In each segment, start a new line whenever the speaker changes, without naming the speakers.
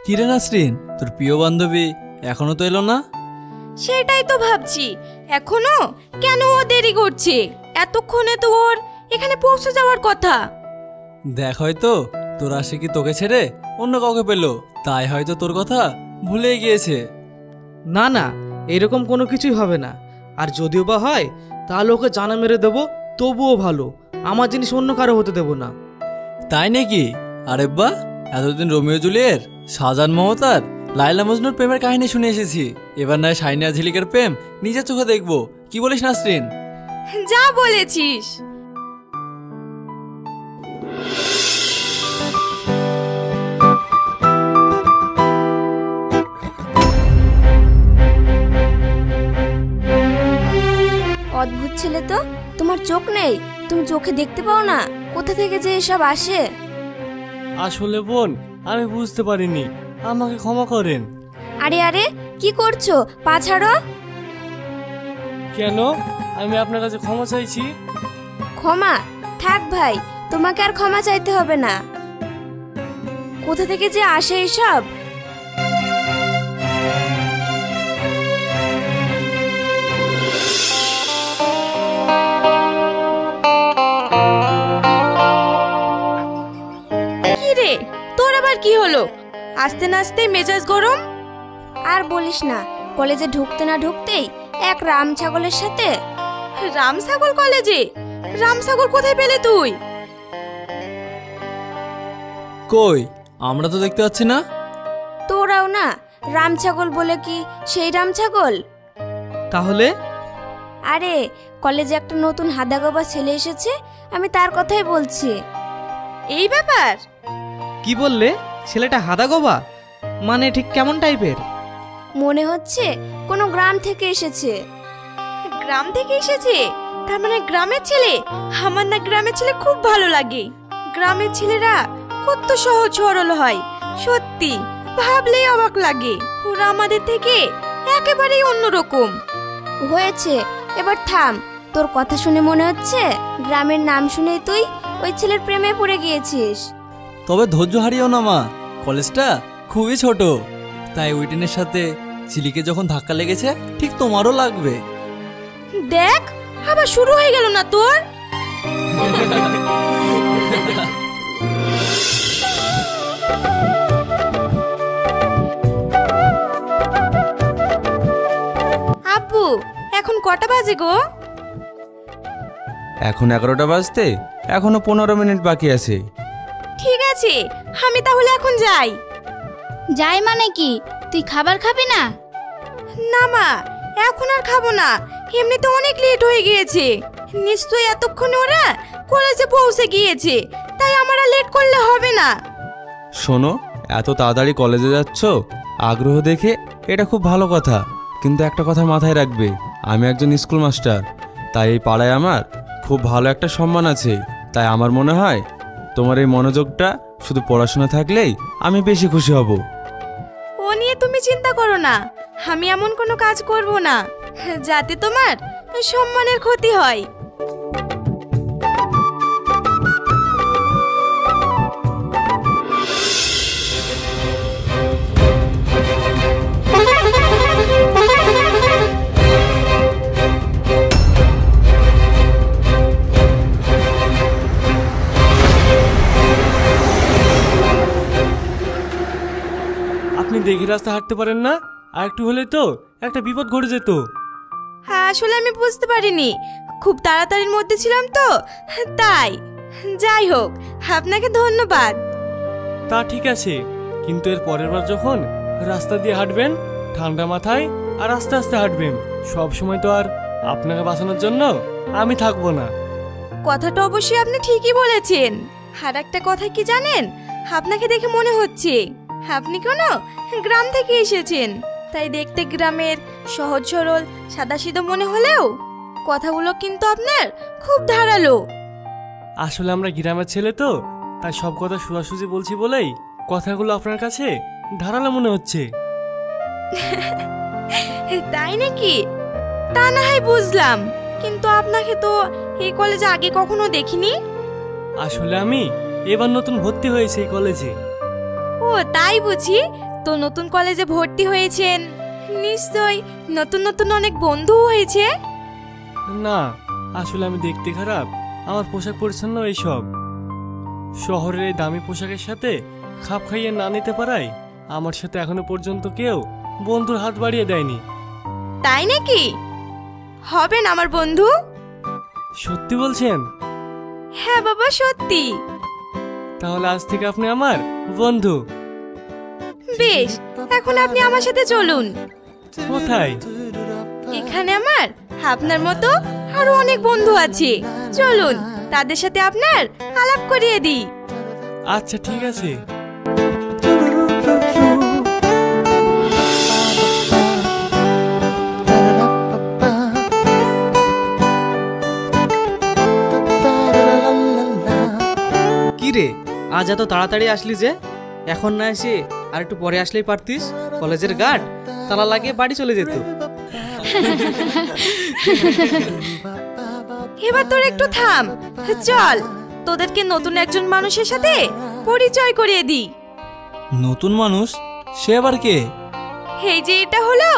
কিরে নাসরিন, তোর প্রিয় বান্ধবী এখনো তো এলো না?
সেটাই তো ভাবছি, এখনো কেন ও দেরি করছে? এতক্ষণে তো ওর এখানে পৌঁছে যাওয়ার কথা।
দেখ, হয়তো তোর আশিকি তোকে ছেড়ে অন্য কাউকে পেলো, তাই হয়তো তোর কথা ভুলেই গিয়েছে।
না না, এরকম কোনো কিছুই হবে না। আর যদিও বা হয় তাহলে ওকে জানা মেরে দেবো, তবুও ভালো। আমার জিনিস অন্য কারো হতে দেবো না।
তাই নাকি? আরে বাহ, এতদিন রোমিও জুলিয়ের, শাহজাহান মমতার, লায়লা মজনুর প্রেমের কাহিনী শুনে এসেছি, এবার নয় শাইনা ঝিলিকের প্রেম নিজের চোখে দেখবো। কি বলিস নাসরিন?
যা বলেছিস।
অদ্ভুত ছেলে তো, তোমার চোখ নেই? তুমি চোখে দেখতে পাও না? কোথা থেকে যে এসব আসে?
আসলে বোন, আমি বুঝতে পারিনি, আমাকে ক্ষমা করেন।
আরে আরে, কি করছো? পা ছাড়ো।
কেন? আমি আপনার কাছে ক্ষমা চাইছি।
ক্ষমা? থাক ভাই, তোমাকে আর ক্ষমা চাইতে হবে না। কোথা থেকে যে আসে এসব?
কি রে, তোর আবার কি হলো? আস্তে নাস্তে মেজাজ গরম।
আর বলিস না, কলেজে ঢুকতে না ঢুকতেই এক রাম ছাগলের সাথে।
রাম ছাগল কলেজে? রাম ছাগল কোথায় পেলে তুই?
কই, আমরা তো দেখতে পাচ্ছি না।
তোরাও না? রাম ছাগল বলে কি সেই রাম ছাগল?
তাহলে?
আরে, কলেজে একটা নতুন হাদাগোবা ছেলে এসেছে, আমি তার কথাই বলছি।
এই ব্যাপার?
কি বললে? ছেলেটা হাদাগোবা? মানে ঠিক কেমন টাইপের?
মনে হচ্ছে কোনো গ্রাম থেকে এসেছে।
গ্রাম থেকে এসেছে? তার মানে গ্রামের ছেলে? আমার না গ্রামের ছেলে খুব ভালো লাগে। গ্রামের ছেলেরা কত সহজ সরল হয়, সত্যি ভাবলেই অবাক লাগে। ওরা আমাদের থেকে একেবারেই অন্যরকম।
হয়েছে, এবার থাম। তোর কথা শুনে মনে হচ্ছে গ্রামের নাম শুনেই তুই ওই ছেলের প্রেমে পড়ে গিয়েছিস।
তবে ধৈর্য হারিও না মা, কলেজটা খুবই ছোট, তাই উইটেনের সাথে ঝিলিকে যখন ধাক্কা লেগেছে ঠিক তোমারও লাগবে।
দেখ, আবার শুরু হয়ে গেল না তোর? আব্বু, এখন কটা বাজে গো?
এখন 11টা বাজতে এখনো 15 মিনিট বাকি আছে।
ঠিক আছে, আমি তাহলে এখন যাই।
যাই মানে কি? তুই খাবার খাবি না?
না মা, এখন আর খাবো না, এমনিতে অনেক লেট হয়ে গিয়েছে। নিশ্চয়ই এতক্ষণে ওরা কলেজে পৌঁছে গিয়েছে, তাই আমার আর লেট করলে হবে না।
শোনো, এত তাড়াতাড়ি কলেজে যাচ্ছ, আগ্রহ দেখে এটা খুব ভালো কথা, কিন্তু একটা কথা মাথায় রাখবে, আমি একজন স্কুল মাস্টার, তাই এই পাড়ায় আমার খুব ভালো একটা সম্মান আছে। তাই আমার মনে হয় তোমার এই মনোযোগটা শুধু পড়াশোনা থাকলেই আমি বেশি খুশি হব।
ও নিয়ে তুমি চিন্তা করো না, আমি এমন কোনো কাজ করব না যাতে তোমার সম্মানের ক্ষতি হয়।
আপনি দেখি রাস্তা হাঁটতে পারেন না? আর একটু হলে তো একটা বিপদ ঘটে যেত।
হ্যাঁ, আসলে আমি বুঝতে পারিনি, খুব তাড়াতাড়ির মধ্যে ছিলাম তো, তাই। যাই হোক, আপনাকে ধন্যবাদ।
তা ঠিক আছে, কিন্তু এর পরের বার যখন রাস্তা দিয়ে হাঁটবেন, ঠান্ডা মাথায় আর আস্তে আস্তে হাঁটবেন। সব সময় তো আর আপনাকে বাঁচানোর জন্য আমি থাকবো না।
কথাটা অবশ্যই আপনি ঠিকই বলেছেন। আর একটা কথা কি জানেন, আপনাকে দেখে মনে হচ্ছে আপনি কোনো গ্রাম থেকে এসেছেন, তাই দেখতে গ্রামের সহজ সরল সাদাসিধে মনে হলেও কথাগুলো কিন্তু আপনার খুব ধারালো।
আসলে আমরা গ্রামের ছেলে তো, তাই সব কথা সোজাসুজি বলছি বলেই কথাগুলো আপনার কাছে ধারালো মনে হচ্ছে।
তাই নাকি? তা না হয় বুঝলাম, কিন্তু আপনাকে তো এই কলেজে আগে কখনো দেখিনি।
আসলে আমি এবার নতুন ভর্তি হয়েছি এই কলেজে।
ও তাই বুঝি, তো নতুন কলেজে ভর্তি হয়েছেন, নিশ্চয়ই নতুন নতুন অনেক বন্ধু হয়েছে।
না, আসলে আমি দেখতে খারাপ, আমার পোশাক পরিচ্ছন্ন এইসব। শহরের এই দামি পোশাকের সাথে খাপ খাইয়ে না নিতে পারায় আমার সাথে এখনো পর্যন্ত কেউ বন্ধুর হাত বাড়িয়ে দেয়নি।
তাই নাকি? হবেন আমার বন্ধু?
সত্যি বলছেন?
হ্যাঁ বাবা, সত্যি।
তাহলে আজ থেকে আপনি আমার বন্ধু।
বেশ, এখন আপনি আমার সাথে চলুন।
কোথায়?
এখানে আমার আপনার মতো আরো অনেক বন্ধু আছে, চলুন তাদের সাথে আপনার আলাপ করিয়ে দিই।
আচ্ছা ঠিক আছে।
কি রে, আজ এত তাড়াতাড়ি আসলি যে? এখন না এসে আর একটু পরে আসলেই পারতিস। কলেজের গার্ড তালা লাগিয়ে বাড়ি চলে যেত।
এবার তোর একটু থাম, চল তোদেরকে নতুন একজন মানুষের সাথে পরিচয় করিয়ে দিই।
নতুন মানুষ? সে আবার কে?
এই যে এটা হলো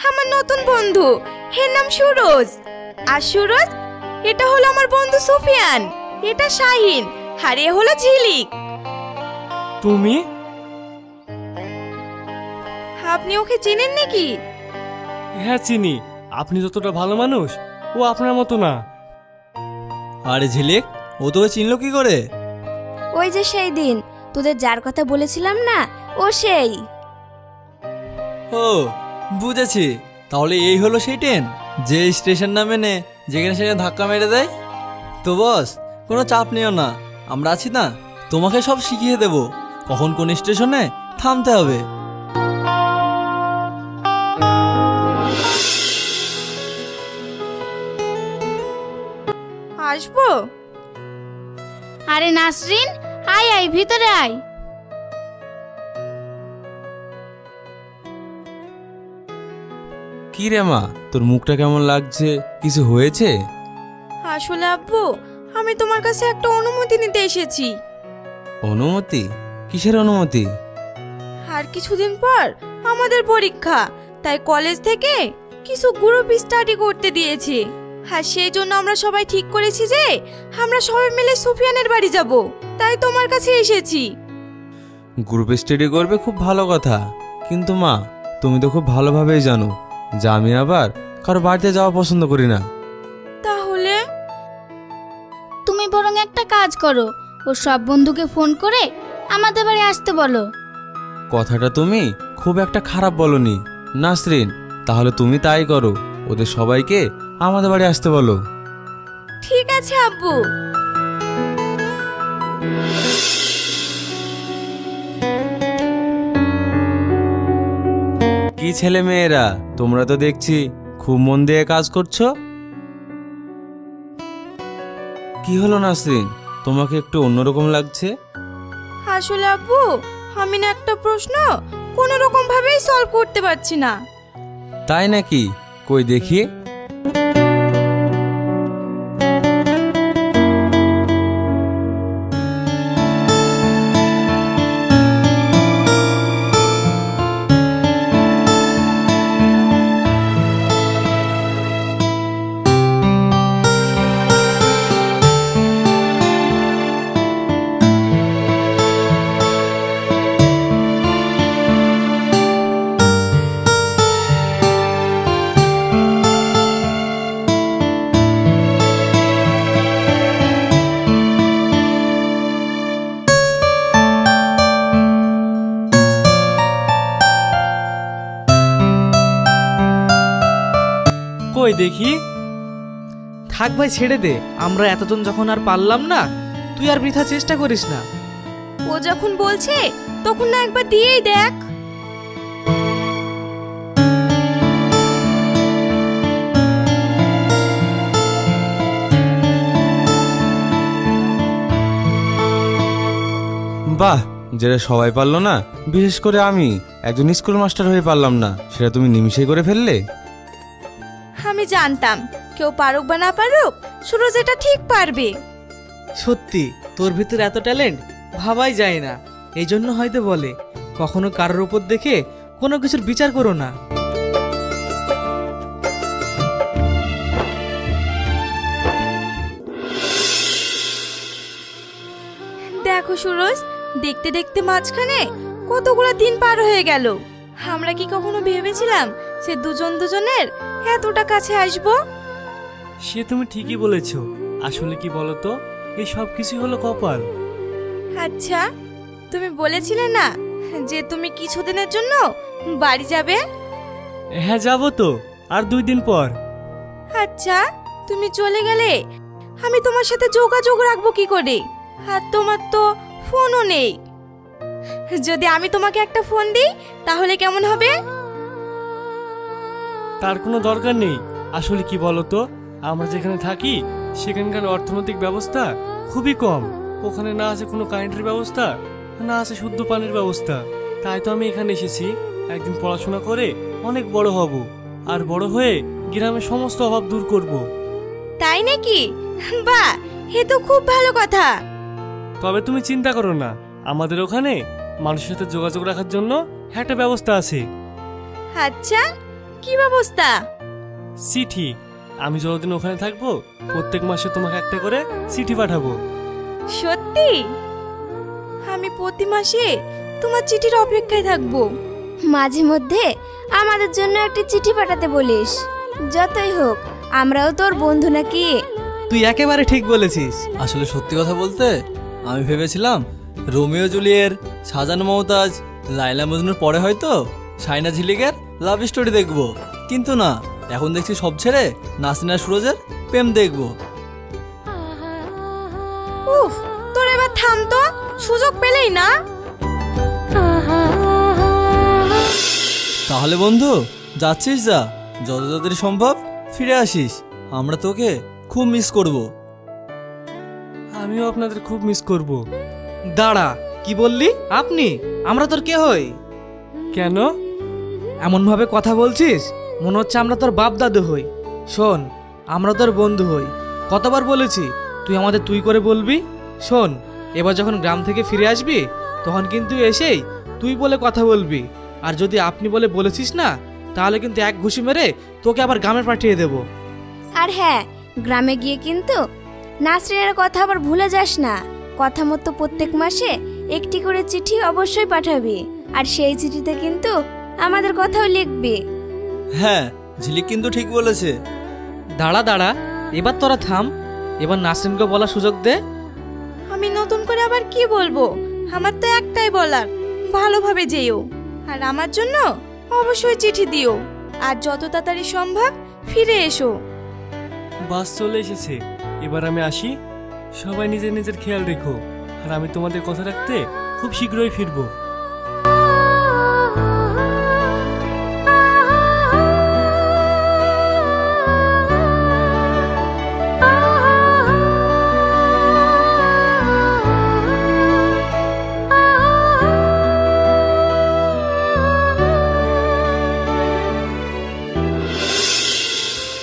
আমার নতুন বন্ধু, এর নাম সুরজ। আর সুরজ, এটা হলো আমার বন্ধু সুফিয়ান, এটা শাহিন, আর এ হলো ঝিলিক।
তুমি?
আপনি ওকে চেনেন নাকি?
হ্যাঁ চিনি। আপনি যতটা ভালো মানুষ, ও আপনার মতো না।
আরে ঝিলিক, ও তোকে চিনলো কি করে?
ওই যে সেই দিন তোদের যার কথা বলেছিলাম না, ও সেই।
ও বুঝেছি, তাহলে এই হলো সেই ট্রেন যে স্টেশন না মেনে যেখানে সেখানে ধাক্কা মেরে দেয়। তো বস, কোনো চাপ নিও না, আমরা আছি না, তোমাকে সব শিখিয়ে দেব কখন কোন স্টেশনে থামতে হবে।
আসবো?
আরে নাসরিন, আয় আয়, ভিতরে আয়।
কি রে মা, তোর মুখটা কেমন লাগছে? কিছু হয়েছে?
আসলে আব্বু, আমি তোমার কাছে একটা অনুমতি নিতে এসেছি।
অনুমতি? কিসের অনুমতি?
আর কিছুদিন পর আমাদের পরীক্ষা, তাই কলেজ থেকে কিছু গ্রুপ স্টাডি করতে দিয়েছে। আর সেই জন্য আমরা সবাই ঠিক করেছি যে আমরা সবাই মিলে সুফিয়ানের বাড়ি যাব, তাই তোমার কাছে এসেছি।
গ্রুপ স্টাডি করবে, খুব ভালো কথা, কিন্তু মা তুমি তো খুব ভালোভাবেই জানো যে আমি আবার কারো বাড়িতে যাওয়া পছন্দ করি না।
তাহলে
তুমি বরং একটা কাজ করো, ও সব বন্ধুকে ফোন করে আমাদের বাড়ি আসতে বলো।
কথাটা তুমি খুব একটা খারাপ বলনি নাসরিন, তাহলে তুমি তাই করো, ওদের সবাইকে আমাদের বাড়ি আসতে বলো।
ঠিক আছে আব্বু।
কি ছেলে মেয়েরা, তোমরা তো দেখছি খুব মন দিয়ে কাজ করছো। কি হলো নাসরিন, তোমাকে একটু অন্যরকম লাগছে?
আসলে আব্বু, আমি না একটা প্রশ্ন কোনো রকম ভাবেই সলভ করতে পারছি না।
তাই নাকি? কই দেখি।
কই দেখি।
থাক ভাই, ছেড়ে দে, আমরা এতজন যখন আর পারলাম না, তুই আর বৃথা চেষ্টা করিস না।
ও যখন বলছে তখন না একবার দিয়েই দেখ।
বাহ, যেটা সবাই পারলো না, বিশেষ করে আমি একজন স্কুল মাস্টার হয়ে পারলাম না, সেটা তুমি নিমিষেই করে ফেললে।
আমি জানতাম কেউ পারুক বা না পারুক, সুরজ এটা ঠিক পারবে।
সত্যি তোর ভিতরে এত ট্যালেন্ট ভাবাই যায় না, এই জন্য হয়তো বলে কখনো কারোর উপর দেখে কোনো কিছুর বিচার করো না।
দেখো সুরজ, দেখতে দেখতে মাঝখানে কতগুলো দিন পার হয়ে গেল। আমরা কি কখনো ভেবেছিলাম সে দুজন দুজনের এতটা কাছে আসবো?
সে তুমি ঠিকই বলেছো। আসলে কি বলো তো, এই সব কিছু হলো কপাল।
আচ্ছা, তুমি বলেছিলে না যে তুমি কিছুদিনের জন্য বাড়ি যাবে?
হ্যাঁ, যাবো তো, আর 2 দিন পর।
আচ্ছা, তুমি চলে গেলে আমি তোমার সাথে যোগাযোগ রাখবো কি করে? আর তোমার তো ফোনও নেই। যদি আমি তোমাকে একটা ফোন দিই তাহলে কেমন হবে?
তার কোনো দরকার নেই। আসলে কি বলো তো, আমরা যেখানে থাকি সেখানকার অর্থনৈতিক ব্যবস্থা খুবই কম। ওখানে না আছে কোনো কারেন্টের ব্যবস্থা, না আছে শুদ্ধ পানির ব্যবস্থা। তাই তো আমি এখানে এসেছি, একদিন পড়াশোনা করে অনেক বড় হব, আর বড় হয়ে গ্রামের সমস্ত অভাব দূর করব।
তাই নাকি? বাহ, এ তো খুব ভালো কথা।
তবে তুমি চিন্তা করো না, আমাদের ওখানে মানুষের সাথে যোগাযোগ রাখার জন্য একটা ব্যবস্থা আছে।
আচ্ছা, কি ব্যবস্থা?
চিঠি। আমি যতদিন ওখানে থাকবো প্রত্যেক মাসে তোমাকে একটা করে চিঠি পাঠাবো।
সত্যি? আমি প্রতি মাসে তোমার চিঠির অপেক্ষায় থাকবো।
মাঝে মধ্যে আমাদের জন্য একটি চিঠি পাঠাতে বলিস। যতই হোক আমরাও তোর বন্ধু নাকি।
তুই একেবারে ঠিক বলেছিস।
আসলে সত্যি কথা বলতে আমি ভেবেছিলাম রোমিও জুলিয়ের, শাহজাহান মমতাজ, লাইলা মজনুর পরে হয়তো সাইনা ঝিলিকের লাভ স্টোরি দেখব, কিন্তু না, এখন দেখছি সব ছেড়ে নাসরিন আর সুরজের প্রেম দেখব।
উফ, তোর এবার থাম তো, সুযোগ পেলেই না।
তাহলে বন্ধু যাচ্ছিস, যা, যত তাড়াতাড়ি সম্ভব ফিরে আসিস। আমরা তোকে খুব মিস করব।
আমিও আপনাদের খুব মিস করব।
দাঁড়া, কি বললি? আপনি? আমরা তোর কে হই?
কেন?
এমন ভাবে কথা বলছিস মনে হচ্ছে আমরা তোর বাপ দাদু হই। শোন, আমরা তোর বন্ধু হই। কতবার বলেছি তুই আমাদের তুই করে বলবি। শোন, এবার যখন গ্রাম থেকে ফিরে আসবি তখন কিন্তু এসেই তুই বলে কথা বলবি। আর যদি আপনি বলে বলেছিস না, তাহলে কিন্তু এক ঘুষি মেরে তোকে আবার গ্রামে পাঠিয়ে দেব।
আর হ্যাঁ, গ্রামে গিয়ে কিন্তু নাসরিনের কথা আবার ভুলে যাস না। কথা মতো প্রত্যেক মাসে একটি করে চিঠি অবশ্যই পাঠাবি। আর সেই চিঠিতে কিন্তু আমাদের কথাও লিখবি।
হ্যাঁ, ঝিলিক কিন্তু ঠিক বলেছে।
দাঁড়া দাঁড়া, এবার তোরা থাম। এবার নাসরিনকে বলার সুযোগ দে।
আমি নতুন করে আবার কি বলবো? আমার তো একটাই বলার, ভালোভাবে যেও, আর আমার জন্য অবশ্যই চিঠি দিও, আর যত তাড়াতাড়ি সম্ভব ফিরে এসো।
বাস চলে এসেছে, এবার আমি আসি। সবাই নিজের নিজের খেয়াল রেখো, আর আমি তোমাদের কথা রাখতে খুব শীঘ্রই ফিরবো।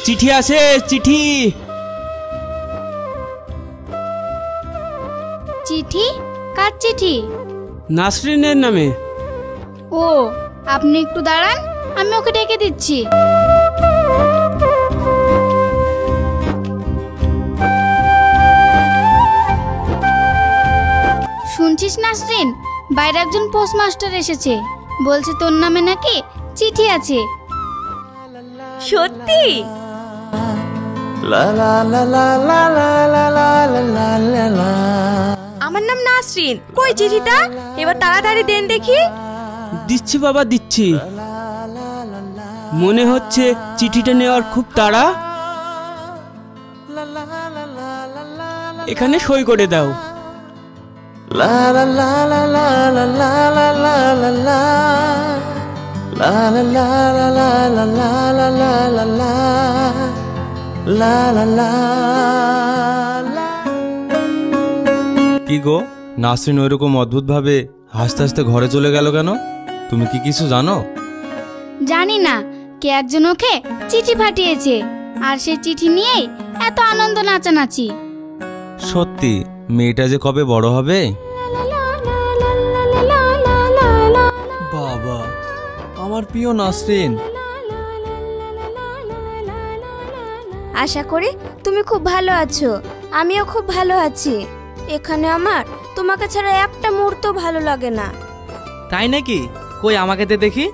চিঠি আছে, চিঠি।
চিঠি? কার চিঠি?
নাসরিনের নামে।
ও, আপনি একটু দাঁড়ান, আমি ওকে ডেকে দিচ্ছি। শুনছিস নাসরিন, বাইরে একজন পোস্টমাস্টার এসেছে, বলছে তোর নামে নাকি চিঠি আছে।
সত্যি? আমার নাম নাসরিন, কই চিঠিটা? এবার তাড়াতাড়ি দেন দেখি।
দিচ্ছি বাবা, দিচ্ছি। মনে হচ্ছে চিঠিটা নেওয়ার খুব তাড়া। এখানে সই করে দাও।
কি গো, নাসরিন ওইরকম অদ্ভুতভাবে হাসতে হাসতে ঘরে চলে গেল কেন? তুমি কি কিছু জানো?
জানি না, কে একজন ওকে চিঠি পাঠিয়েছে, আর সেই চিঠি নিয়েই এত আনন্দ নাচানাচি।
সত্যি, মেয়েটা যে কবে বড় হবে।
আমার প্রিয় নাসরিন।
আশা করি তুমি খুব ভালো আছো, আমিও খুব ভালো আছি। এখানে আমার তোমাকে ছাড়া একটা মুহূর্ত ভালো লাগে না।
তাই নাকি? কই আমাকে দেখি।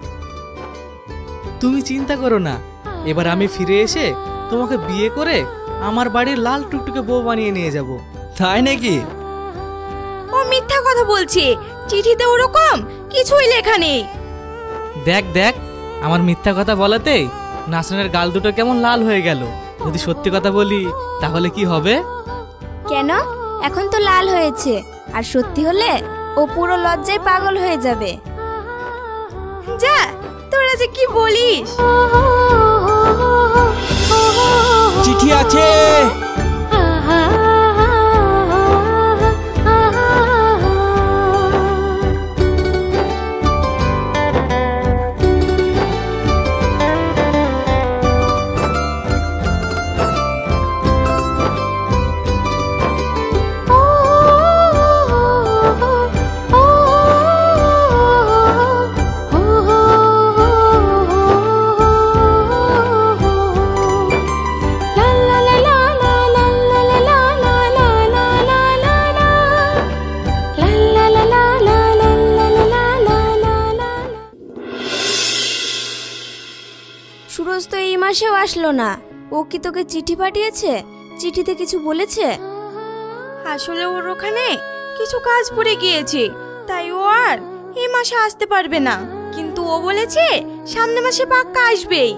তুমি চিন্তা করো না, এবার আমি ফিরে এসে তোমাকে বিয়ে করে আমার বাড়ির লাল টুকটুকে বউ বানিয়ে নিয়ে যাব।
তাই নাকি?
ও মিথ্যা কথা বলছে, চিঠিতে ওরকম কিছুই লেখা নেই।
দেখ দেখ, আমার মিথ্যা কথা বলাতেই নাসরিনের গাল দুটো কেমন লাল হয়ে গেল। যদি সত্যি কথা বলি তাহলে কি হবে?
কেন? এখন তো লাল হয়েছে, আর সত্যি হলে ও পুরো লজ্জায় পাগল হয়ে যাবে।
যা, তোরা যে কি বলিস।
চিঠি আছে।
সুরজ তো এই মাসেও আসলো না। ও কি তোকে চিঠি পাঠিয়েছে? চিঠিতে কিছু বলেছে?
আসলে ওর ওখানে কিছু কাজ পড়ে গিয়েছে, তাই ও আর এই মাসে আসতে পারবে না। কিন্তু ও বলেছে সামনের মাসে পাক্কা আসবেই।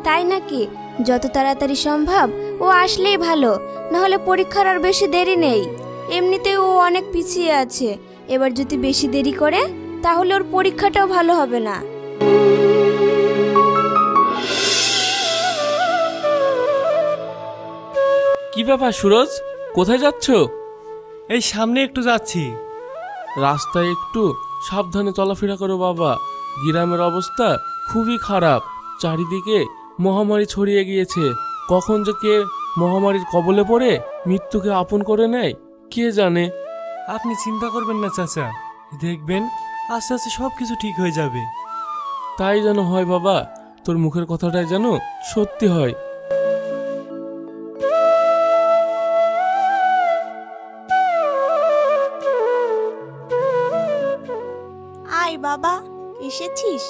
তাই নাকি? যত তাড়াতাড়ি সম্ভব ও আসলেই ভালো, না হলে পরীক্ষার আর বেশি দেরি নেই। এমনিতেই ও অনেক পিছিয়ে আছে, এবার যদি বেশি দেরি করে তাহলে ওর পরীক্ষাটাও ভালো হবে না।
কি ব্যাপার সুরজ, কোথায় যাচ্ছ? এই সামনে একটু যাচ্ছি। রাস্তায় একটু সাবধানে চলাফেরা করো বাবা, গ্রামের অবস্থা খুবই খারাপ। চারিদিকে মহামারী ছড়িয়ে গিয়েছে, কখন যে কে মহামারীর কবলে পড়ে মৃত্যুকে আপন করে নেয় কে জানে। আপনি চিন্তা করবেন না চাচা, দেখবেন আস্তে আস্তে সব কিছু ঠিক হয়ে যাবে। তাই যেন হয় বাবা, তোর মুখের কথাটাই যেন সত্যি হয়।
আয় বাবা, এসেছিস?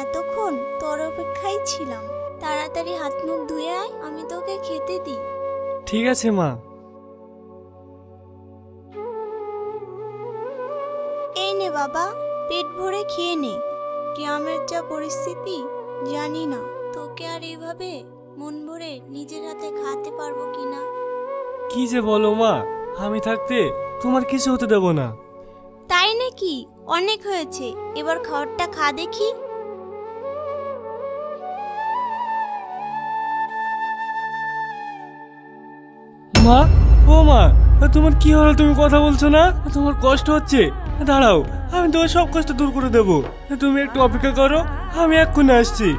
এতক্ষণ তোর অপেক্ষায় ছিলাম। তাড়াতাড়ি হাত মুখ ধুয়ে আয়, আমি তোকে খেতে দিই।
ঠিক আছে মা।
এই নে বাবা, পেট ভরে খেয়ে নে। গ্রামের যা পরিস্থিতি জানি না তোকে আর এইভাবে মন ভরে নিজের হাতে খাতে পারবো কিনা।
কি যে বলো মা, আমি থাকতে তোমার কিছু হতে দেব না।
তাই নাকি? অনেক হয়েছে, এবার খাবারটা খা দেখি।
মা, ও মা, তোমার কি হলো? তুমি কথা বলছো না? তোমার কষ্ট হচ্ছে? দাঁড়াও, আমি তোমার সব কষ্ট দূর করে দেবো। তুমি একটু অপেক্ষা করো, আমি এক্ষুনি আসছি।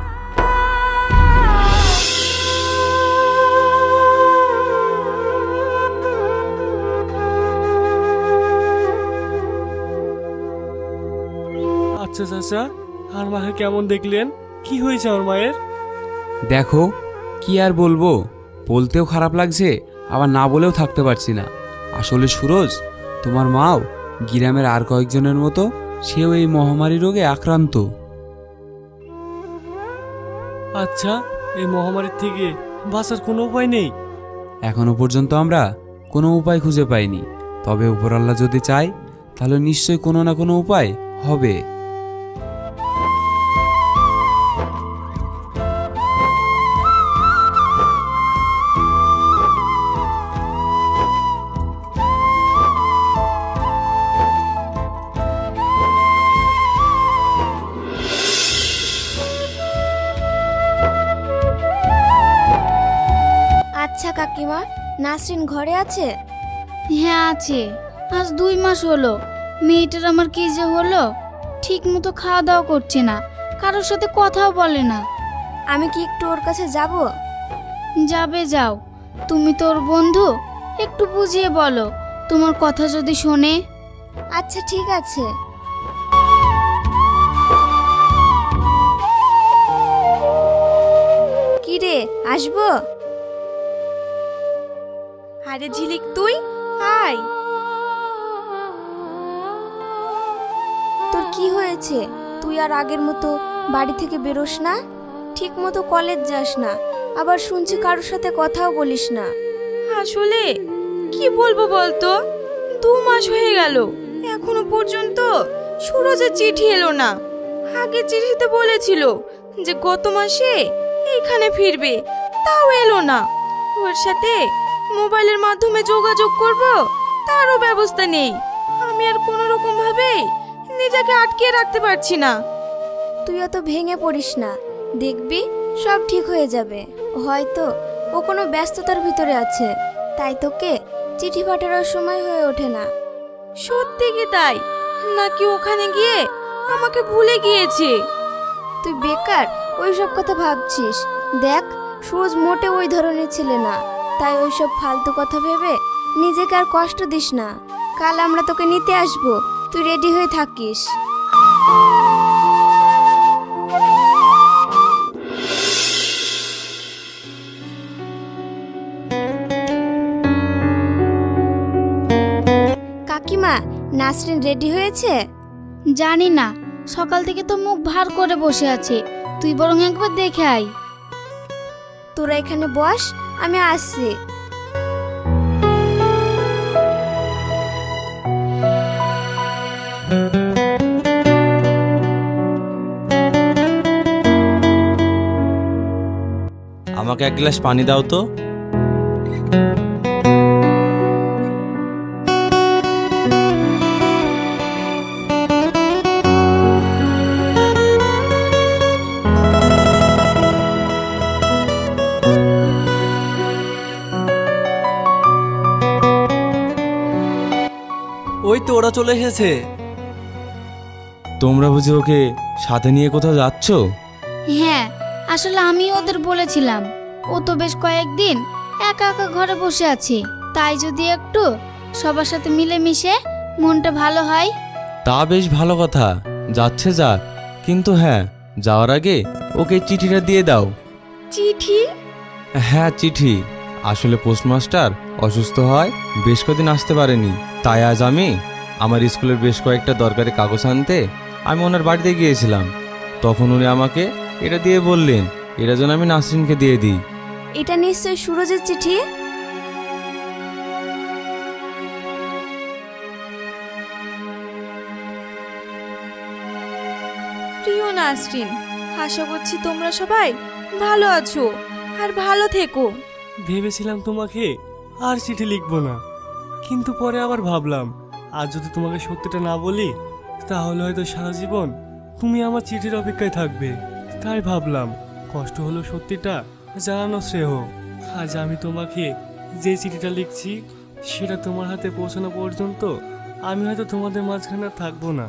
আচ্ছা চাচা, আর মাকে কেমন দেখলেন? কি হয়েছে আমার মায়ের?
দেখো, কি আর বলবো, বলতেও খারাপ লাগছে, আবার না বলেও থাকতে পারছি না। আসলে সুরজ, তোমার মাও গ্রামের আর কয়েকজনের মতো সেও এই মহামারী রোগে আক্রান্ত।
আচ্ছা, এই মহামারীর থেকে বাঁচার কোনো উপায় নেই?
এখনো পর্যন্ত আমরা কোনো উপায় খুঁজে পাইনি, তবে উপরআল্লাহ যদি চায় তাহলে নিশ্চয়ই কোনো না কোনো উপায় হবে।
আচ্ছা কাকিমা, নাসরিন ঘরে আছে?
হ্যাঁ আছে। আজ 2 মাস হলো। মেয়েটার আমার কি যে হলো, ঠিক মতো খাওয়া দাওয়া করছে না, কারোর সাথে কথাও বলে না।
আমি কি একটু ওর কাছে যাব?
যাবে, যাও। তুমি তোর বন্ধু, একটু বুঝিয়ে বলো, তোমার কথা যদি শোনে।
আচ্ছা ঠিক আছে।
আরে ঝিলিক তুই আয়।
তোর কি হয়েছে? তুই আর আগের মতো বাড়ি থেকে বেরোস না, ঠিক মতো কলেজ যাস না, আবার শুনছি কারোর সাথে কথাও বলিস না।
আসলে কি বলবো বলতো, 2 মাস হয়ে গেল এখনো পর্যন্ত সুরজের চিঠি এলো না। আগে চিঠিতে বলেছিল যে গত মাসে এখানে ফিরবে, তাও এলো না। ওর সাথে মোবাইলের মাধ্যমে যোগাযোগ করব তারও ব্যবস্থা নেই। আমি আর কোনো রকম ভাবে নিজেকে আটকে রাখতে পারছি না।
তুই অত ভেঙে পড়িস না, দেখবি সব ঠিক হয়ে যাবে। হয়তো ও কোনো ব্যস্ততার ভিতরে আছে, তাই তোকে চিঠি পাঠানোর সময় হয়ে ওঠে না।
সত্যি কি তাই, নাকি ওখানে গিয়ে আমাকে ভুলে গিয়েছে?
তুই বেকার ওইসব কথা ভাবছিস। দেখ, সুরজ মোটে ওই ধরনের ছেলে না, তাই ওইসব ফালতু কথা ভেবে নিজেকে আর কষ্ট দিস না। কাল আমরা তোকে নিতে আসবো, তুই রেডি হয়ে থাকিস। কাকিমা, নাসরিন রেডি হয়েছে?
জানি না, সকাল থেকে তো মুখ ভার করে বসে আছে। তুই বরং একবার দেখে আয়।
তোরা এখানে বস, আমি আসছি।
আমাকে 1 গ্লাস পানি দাও তো।
ওই তো ওরা চলে এসেছে।
তোমরা বুঝি ওকে সাথে নিয়ে কোথাও যাচ্ছ?
হ্যাঁ, আসলে আমি ওদের বলেছিলাম, ও তো বেশ কয়েকদিন একা একা ঘরে বসে আছে, তাই যদি একটু সবার সাথে মিলেমিশে মনটা ভালো হয়।
তা বেশ ভালো কথা, যাচ্ছে যাক, কিন্তু হ্যাঁ, যাওয়ার আগে ওকে চিঠিটা দিয়ে দাও।
চিঠি?
হ্যাঁ, চিঠি। আসলে পোস্টমাস্টার অসুস্থ হয়, বেশ কদিন আসতে পারেনি, তাই আজ আমি আমার স্কুলের বেশ কয়েকটা দরকারি কাগজ আনতে আমি ওনার বাড়িতে গিয়েছিলাম। তখন উনি আমাকে এটা দিয়ে বললেন এটা যেন আমি নাসরিনকে দিয়ে দিই।
এটা নিশ্চয়ই সুরজের চিঠি।
প্রিয় নাসরিন, আশা করছি তোমরা সবাই ভালো আছো আর ভালো থেকো।
ভেবেছিলাম তোমাকে আর চিঠি লিখবো না, কিন্তু পরে আবার ভাবলাম আজ যদি তোমাকে সত্যিটা না বলি তাহলে হয়তো সারা জীবন তুমি আমার চিঠির অপেক্ষায় থাকবে। তাই ভাবলাম কষ্ট হলো সত্যিটা জানানো শ্রেয়। আজ আমি তোমাকে যে চিঠিটা লিখছি সেটা তোমার হাতে পৌঁছানো পর্যন্ত আমি হয়তো তোমাদের মাঝখানে থাকবো না,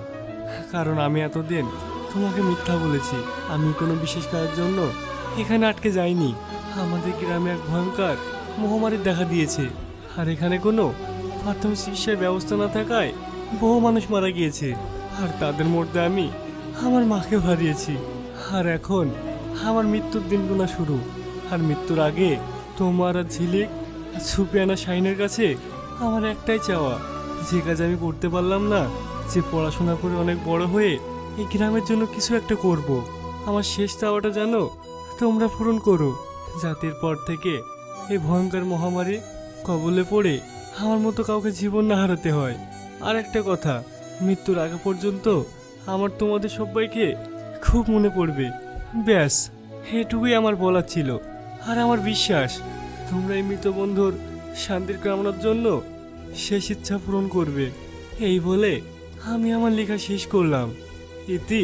কারণ আমি এতদিন তোমাকে মিথ্যা বলেছি। আমি কোনো বিশেষ কাজের জন্য এখানে আটকে যাইনি। আমাদের গ্রামে এক ভয়ঙ্কর মহামারীর দেখা দিয়েছে, আর এখানে কোনো প্রাথমিক চিকিৎসার ব্যবস্থা না থাকায় বহু মানুষ মারা গিয়েছে, আর তাদের মধ্যে আমি আমার মাকেও হারিয়েছি। আর এখন আমার মৃত্যুর দিন গোনা শুরু। আর মৃত্যুর আগে তোমার আর ঝিলিক সুপিয়ানা শাইনের কাছে আমার একটাই চাওয়া, যে কাজ আমি করতে পারলাম না, যে পড়াশোনা করে অনেক বড় হয়ে এই গ্রামের জন্য কিছু একটা করব। আমার শেষ চাওয়াটা যেন তোমরা পূরণ করো, যাতে পর থেকে এই ভয়ঙ্কর মহামারী কবলে পড়ে আমার মতো কাউকে জীবন না হারাতে হয়। আর একটা কথা, মৃত্যুর আগে পর্যন্ত আমার তোমাদের সবাইকে খুব মনে পড়বে। ব্যাস, এটুকুই আমার বলার ছিল। আর আমার বিশ্বাস তোমরা এই মৃত বন্ধুর শান্তির কামনার জন্য শেষ ইচ্ছা পূরণ করবে। এই বলে আমি আমার লেখা শেষ করলাম। ইতি,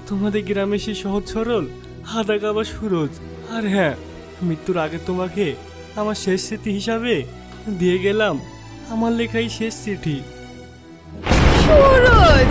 তোমাদের গ্রামে সে সহজ সরল হাদা কাবা সুরজ। আর হ্যাঁ, মৃত্যুর আগে তোমাকে আমার শেষ স্মৃতি হিসাবে দিয়ে গেলাম আমার লেখাই শেষ চিঠি।
সুরজ!